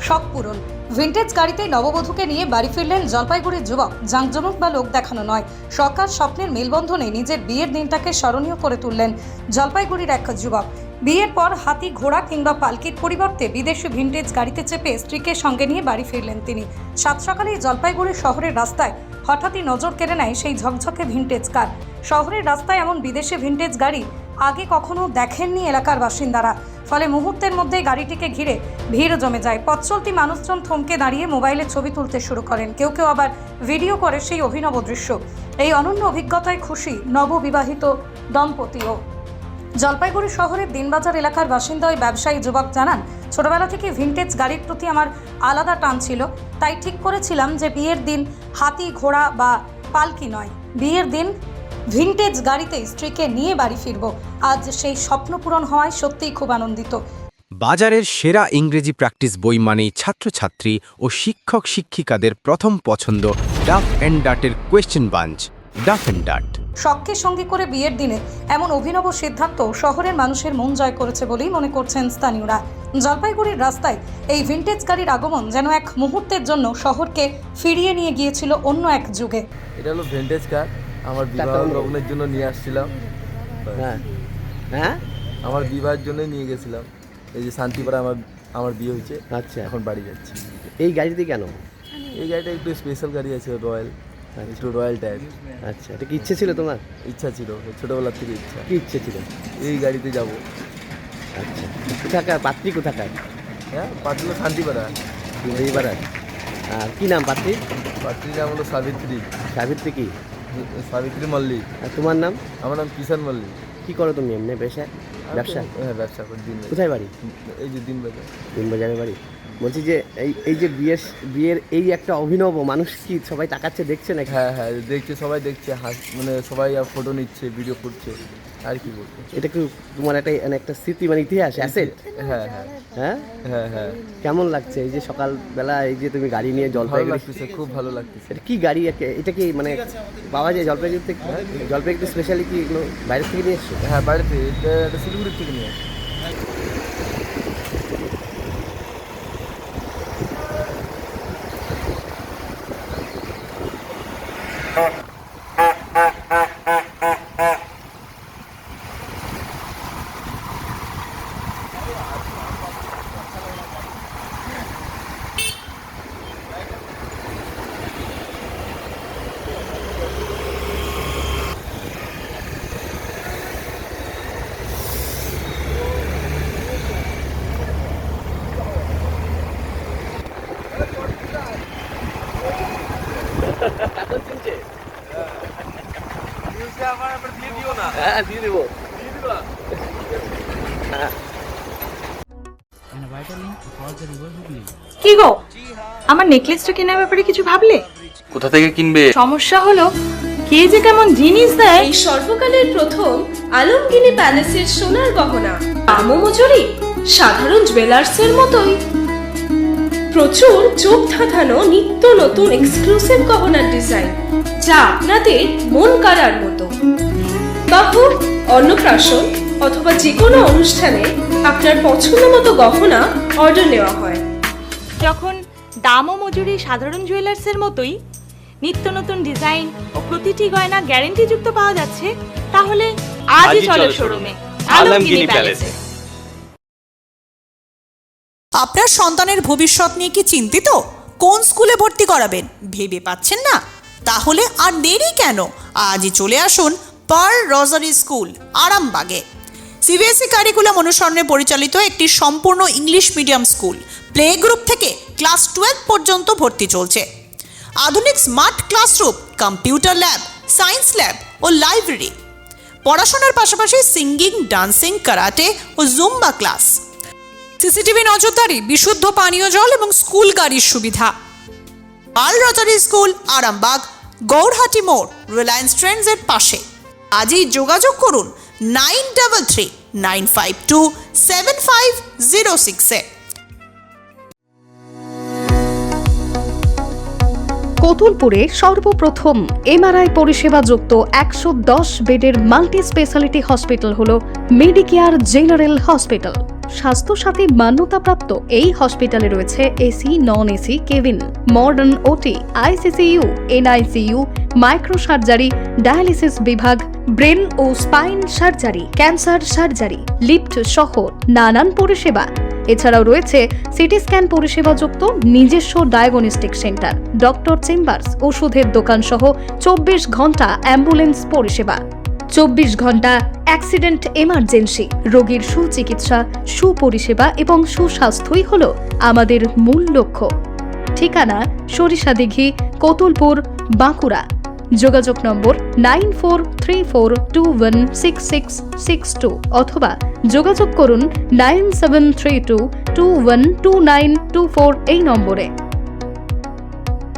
শখ পূরণ। ভিন্টেজ গাড়িতে নববধূকে নিয়ে বাড়ি ফিরলেন জলপাইগুড়ির যুবক। জাঁকজমক বা লোক দেখানো নয়, শখ আর স্বপ্নের মেলবন্ধনে নিজের বিয়ের দিনটাকে স্মরণীয় করে তুললেন জলপাইগুড়ির এক যুবক। বিয়ের পর হাতি, ঘোড়া কিংবা পালকির পরিবর্তে বিদেশি ভিন্টেজ গাড়িতে চেপে স্ত্রীকে সঙ্গে নিয়ে বাড়ি ফিরলেন তিনি। সাত সকালেই জলপাইগুড়ি শহরের রাস্তায় হঠাৎই নজর কেড়ে নেয় সেই ঝকঝকে ভিন্টেজ কার। শহরের রাস্তায় এমন বিদেশি ভিন্টেজ গাড়ি আগে কখনো দেখেননি এলাকার বাসিন্দারা। ফলে মুহূর্তের মধ্যে গাড়িটিকে ঘিরে ভিড় জমে যায়। পথ চলতি মানুষজন থমকে দাঁড়িয়ে মোবাইলে ছবি তুলতে শুরু করেন, কেউ কেউ আবার ভিডিও করে সেই অভিনব দৃশ্য। এই অনন্য অভিজ্ঞতায় খুশি নববিবাহিত দম্পতিও। জলপাইগুড়ি শহরের দিনবাজার এলাকার বাসিন্দা ওই ব্যবসায়ী যুবক জানান, ছোটবেলা থেকে ভিন্টেজ গাড়ির প্রতি আমার আলাদা টান ছিল। তাই ঠিক করেছিলাম যে বিয়ের দিন হাতি, ঘোড়া বা পালকি নয়, বিয়ের দিন ভিন্টেজ গাড়িতে স্ত্রীকে নিয়ে বাড়ি ফিরব। আজ সেই স্বপ্ন পূরণ হওয়ায় সত্যিই খুব আনন্দিত। বাজারের সেরা ইংরেজি প্র্যাকটিস বই মানেই ছাত্রছাত্রী ও শিক্ষক শিক্ষিকাদের প্রথম পছন্দ ডাফ অ্যান্ড ডাটের question bunch. Duff and Dutt শখকে সঙ্গী করে বিয়ের দিনে এমন অভিনব সিদ্ধান্ত শহরের মানুষের মন জয় করেছে বলেই মনে করছেন স্থানীয়রা। জলপাইগুড়ির রাস্তায় এই ভিন্টেজ গাড়ির আগমন যেন এক মুহূর্তের জন্য শহরকে ফিরিয়ে নিয়ে গিয়েছিল অন্য এক যুগে। এটা হলো ভিন্টেজ কার, আমার বিবাহ লগ্নের জন্য নিয়ে আসছিলাম। হ্যাঁ, আমার বিবাহের জন্যই নিয়ে গেছিলাম। এই যে শান্তিপাড়া আমার বিয়ে হয়েছে। আচ্ছা, এখন বাড়ি যাচ্ছি। এই গাড়িতে কেন? এই গাড়িটা একটু স্পেশাল গাড়ি আছে, রয়্যাল, একটু রয়্যাল টাইপ। আচ্ছা, এটা কি ইচ্ছে ছিল তোমার? ইচ্ছা ছিল, ছোটোবেলার থেকে ইচ্ছা। কি ইচ্ছে ছিল? এই গাড়িতে যাব। আচ্ছা, কোথাকার পাত্রী? কোথাকার? হ্যাঁ, পাত্রী হলো শান্তিপাড়া। এইবার আর কি নাম পাত্রী? পাত্রীর নাম হলো সাবিত্রী। সাবিত্রী কি? সাবিত্রী মল্লিক। আর তোমার নাম? আমার নাম কিষান মল্লিক। কি করো তুমি এমনি পেশায়? ব্যবসা? হ্যাঁ, ব্যবসা করি। দিন কোথায় বাড়ি? এই যে দিনবাজার। দিনবাজারে বাড়ি। বলছি যে এই যে বিয়ের এই একটা অভিনব, মানুষ কি সবাই তাকাচ্ছে, দেখছে নাকি? হ্যাঁ, দেখছে, সবাই দেখছে, মানে সবাই ফটো নিচ্ছে, ভিডিও করছে, আর কি বলবো। এটা কি তোমার একটা স্মৃতি, মানে ইতিহাস, অ্যাসেট? হ্যাঁ। কেমন লাগছে এই যে সকালবেলা এই যে তুমি গাড়ি নিয়ে জলপাইগুড়ি? খুব ভালো লাগতেছে। এটা কি গাড়ি? এটা কি মানে পাওয়া যায় জলপাইগুড়ি থেকে? জলপাইগুড়ি স্পেশালি কি এগুলো বাইরে থেকে নিয়ে এসছো? হ্যাঁ, বাইরে থেকে, এটা শিলিগুড়ি থেকে নিয়ে আসছে। হ্যাঁ, দিয়ে দেবো। কি গো, আমার নেকলেসটা কেনার ব্যাপারে কিছু ভাবলে? কোথা থেকে কিনবে? সমস্যা হলো কে যে কেমন জিনিস দেয়। এই সর্বকালের প্রথম আলমগিনি প্যালেসের সোনার গহনা, দামও মজুরি সাধারণ জুয়েলার্সের মতোই। প্রচুর চোখ ধাঁধানো নিত্য নতুন এক্সক্লুসিভ গহনার ডিজাইন, যা আপনাদের মন কাড়ার মতো। বিবাহ, অন্নপ্রাশন অথবা যে কোনো অনুষ্ঠানে আপনার পছন্দ মতো গহনা অর্ডার নেওয়া হয়। যখন দাম ও মজুরি সাধারণ জুয়েলার্সের মতোই, নিত্য নতুন ডিজাইন ও প্রতিটি গয়না গ্যারান্টিযুক্ত পাওয়া যাচ্ছে, তাহলে আজই চলো শোরুমে আলমগিনি প্যালেসে। আপনার সন্তানের ভবিষ্যৎ নিয়ে কি চিন্তিত? কোন স্কুলে ভর্তি করাবেন ভেবে পাচ্ছেন না? তাহলে আর দেরি কেন, আজই চলে আসুন পার্ল রোজারি স্কুল, আরামবাগে। সিবিএসই কারিকুলাম অনুসরণে পরিচালিত একটি সম্পূর্ণ English medium school. Play group থেকে ক্লাস 12 পর্যন্ত ভর্তি চলছে। আধুনিক smart classroom, computer lab, science lab ও লাইব্রেরি। পড়াশোনার পাশাপাশি সিঙ্গিং, ডান্সিং, কারাটে ও জুম্বা ক্লাস। সিসিটিভি নজরদারি, বিশুদ্ধ পানীয় জল এবং স্কুল গাড়ির সুবিধা। Pearl rosary school, Arambagh, Gourhati মোড়, রিলায়েন্স ট্রেন্ডসের পাশে। আজই যোগাযোগ করুন 9339527506-এ। কতুলপুরে সর্বপ্রথম এমআরআই পরিষেবা যুক্ত 110 বেডের মাল্টি স্পেশালিটি হসপিটাল হলো মেডিকেয়ার জেনারেল হসপিটাল। স্বাস্থ্যসাথী মান্যতাপ্রাপ্ত এই হসপিটালে রয়েছে AC, non AC cabin, modern OT, ICCU, NICU, micro surgery, dialysis বিভাগ, ব্রেন ও spine surgery, cancer surgery, lift সহ নানান পরিষেবা। এছাড়াও রয়েছে সিটি স্ক্যান পরিষেবাযুক্ত নিজস্ব ডায়াগনস্টিক সেন্টার, ডক্টর চেম্বার্স, ওষুধের দোকান সহ 24 ঘন্টা অ্যাম্বুলেন্স পরিষেবা, 24 ঘন্টা অ্যাক্সিডেন্ট এমার্জেন্সি। রোগীর সুচিকিৎসা, সুপরিষেবা এবং সুস্বাস্থ্যই হল আমাদের মূল লক্ষ্য। ঠিকানা সরিষাদিঘি, কতুলপুর, বাঁকুড়া। যোগাযোগ নম্বর 9434216662 অথবা যোগাযোগ করুন 9732212924 এই নম্বরে।